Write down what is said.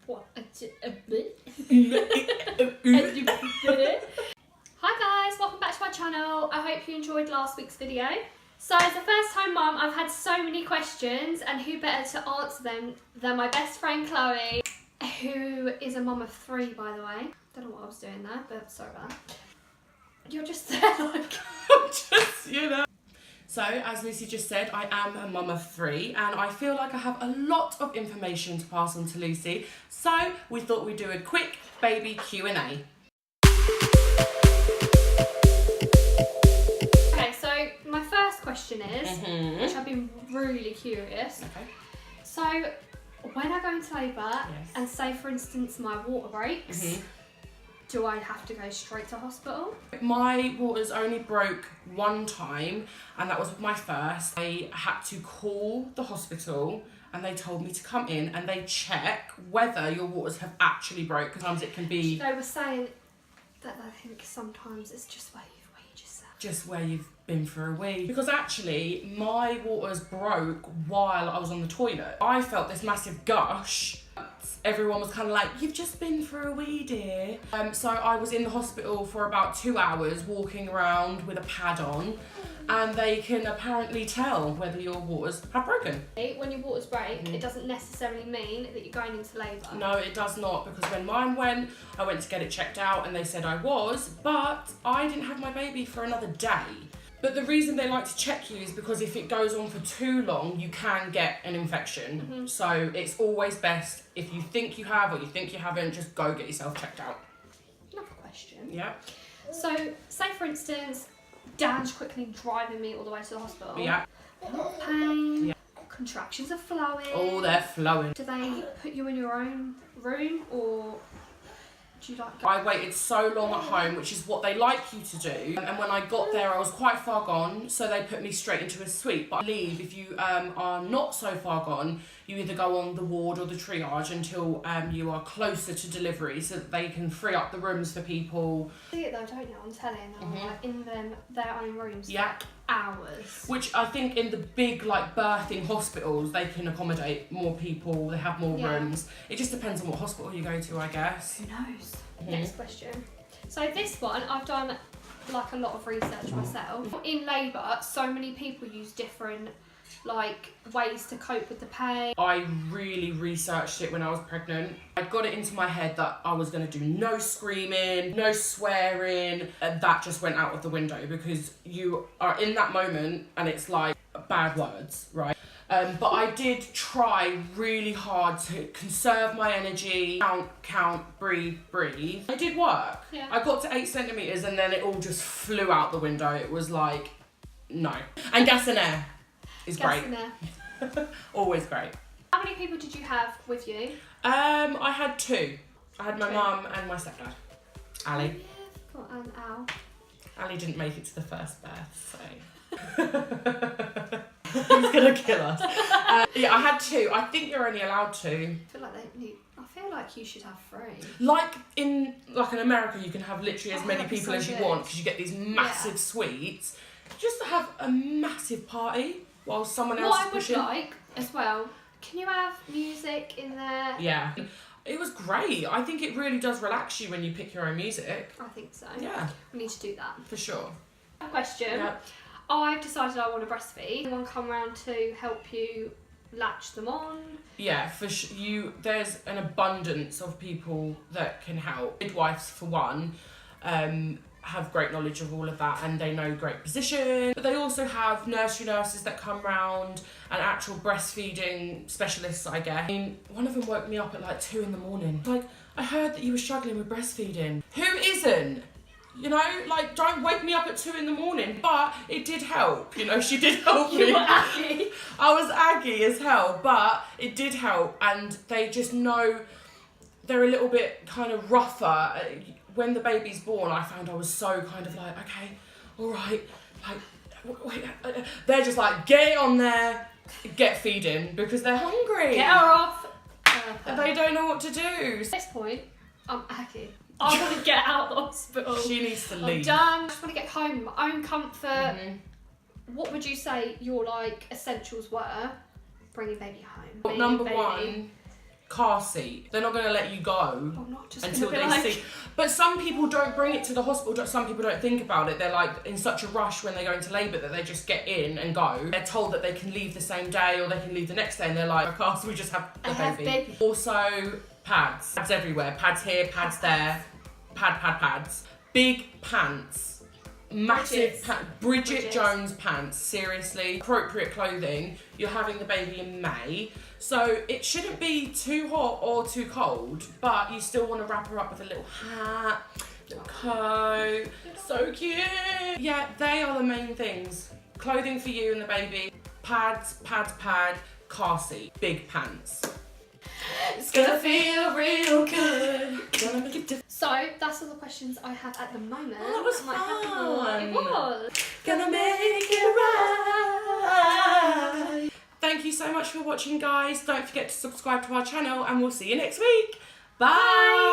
Hi guys, welcome back to my channel. I hope you enjoyed last week's video. So as a first time mum, I've had so many questions, and who better to answer them than my best friend Chloe, who is a mum of 3 by the way. Don't know what I was doing there, but sorry about that. You're just there like... So, as Lucy just said, I am a mum of 3 and I feel like I have a lot of information to pass on to Lucy. So, we thought we'd do a quick baby Q&A. Okay, so my first question is, which I've been really curious. Okay. So, when I go into labour and say for instance my water breaks, do I have to go straight to hospital? My waters only broke one time, and that was my first. I had to call the hospital and they told me to come in and they check whether your waters have actually broke. Sometimes it can be... They were saying that I think sometimes it's just where you just said. Just where you've been for a wee. Because actually, my waters broke while I was on the toilet. I felt this massive gush. Everyone was kind of like, you've just been for a wee, dear. So I was in the hospital for about 2 hours walking around with a pad on, and they can apparently tell whether your waters have broken. When your waters break, it doesn't necessarily mean that you're going into labour. No, it does not, because when mine went, I went to get it checked out and they said I was, but I didn't have my baby for another day. But the reason they like to check you is because if it goes on for too long, you can get an infection. So it's always best, if you think you have or you think you haven't, just go get yourself checked out. Another question. Yeah. So, say for instance, Dan's quickly driving me all the way to the hospital. Yeah. A lot of pain. Yeah. Contractions are flowing. Oh, they're flowing. Do they put you in your own room, or do you like... I waited so long at home, which is what they like you to do. And when I got there, I was quite far gone, so they put me straight into a suite. But I believe if you are not so far gone, you either go on the ward or the triage until you are closer to delivery, so that they can free up the rooms for people. See it though, don't you, on telly, and they're like in their own rooms for Yeah. like hours. Which I think in the big like birthing hospitals, they can accommodate more people, they have more rooms. It just depends on what hospital you go to, I guess. Who knows? Next question. So this one, I've done like a lot of research myself. In labour, so many people use different like ways to cope with the pain. I really researched it when I was pregnant. I got it into my head that I was going to do no screaming, no swearing, and that just went out of the window because you are in that moment and it's like bad words, right? But I did try really hard to conserve my energy, count, breathe. It did work. Yeah. I got to 8 centimetres and then it all just flew out the window. It was like, no. And gas and air is great. In there. Always great. How many people did you have with you? I had 2. I had my mum and my stepdad, Ali. Oh, yeah, and Al. Ali didn't make it to the first birth, so... He's gonna kill us. Yeah, I had 2. I think you're only allowed 2. I feel like you should have 3. Like in America, you can have literally as many people as you good. want because you get these massive suites. Just to have a massive party while someone else is pushing. What I would like as well, can you have music in there? Yeah. It was great. I think it really does relax you when you pick your own music. I think so. Yeah. We need to do that. For sure. Question. Yeah. I've decided I want to breastfeed. Anyone come around to help you latch them on? Yeah, for sure. There's an abundance of people that can help. Midwives, for one, have great knowledge of all of that and they know great position. But they also have nursery nurses that come round and actual breastfeeding specialists, I guess. I mean, one of them woke me up at like 2 in the morning. Like, I heard that you were struggling with breastfeeding. Who isn't? You know, like, don't wake me up at 2 in the morning. But it did help, you know, she did help me. You were aggy. I was aggy as hell, but it did help. And they just know they're a little bit kind of rougher. When the baby's born, I found I was so kind of like, okay, all right, like, wait, they're just like, get it on there, get feeding, because they're hungry. Get her off. And they don't know what to do. At this point, I'm aggy. I want to get out of the hospital. She needs to leave. I'm done. I just want to get home in my own comfort. What would you say your like essentials were bringing baby home? Number 1 car seat. They're not going to let you go I'm not just until gonna they be like... see. But some people don't bring it to the hospital. Some people don't think about it. They're like in such a rush when they go into labour that they just get in and go. They're told that they can leave the same day or they can leave the next day, and they're like, "Oh, so we just have the baby." Also, pads everywhere. Pads here, pads there. Pads. Big pants. Massive Bridget Jones pants, seriously. Appropriate clothing. You're having the baby in May, so it shouldn't be too hot or too cold, but you still want to wrap her up with a little hat, little coat. So cute. Yeah, they are the main things. Clothing for you and the baby. Pads, car seat, big pants. It's gonna feel real good. Gonna make it different. So that's all the questions I have at the moment. Oh, that was Am I happy with what it was? Gonna make it right. Thank you so much for watching, guys. Don't forget to subscribe to our channel, and we'll see you next week. Bye.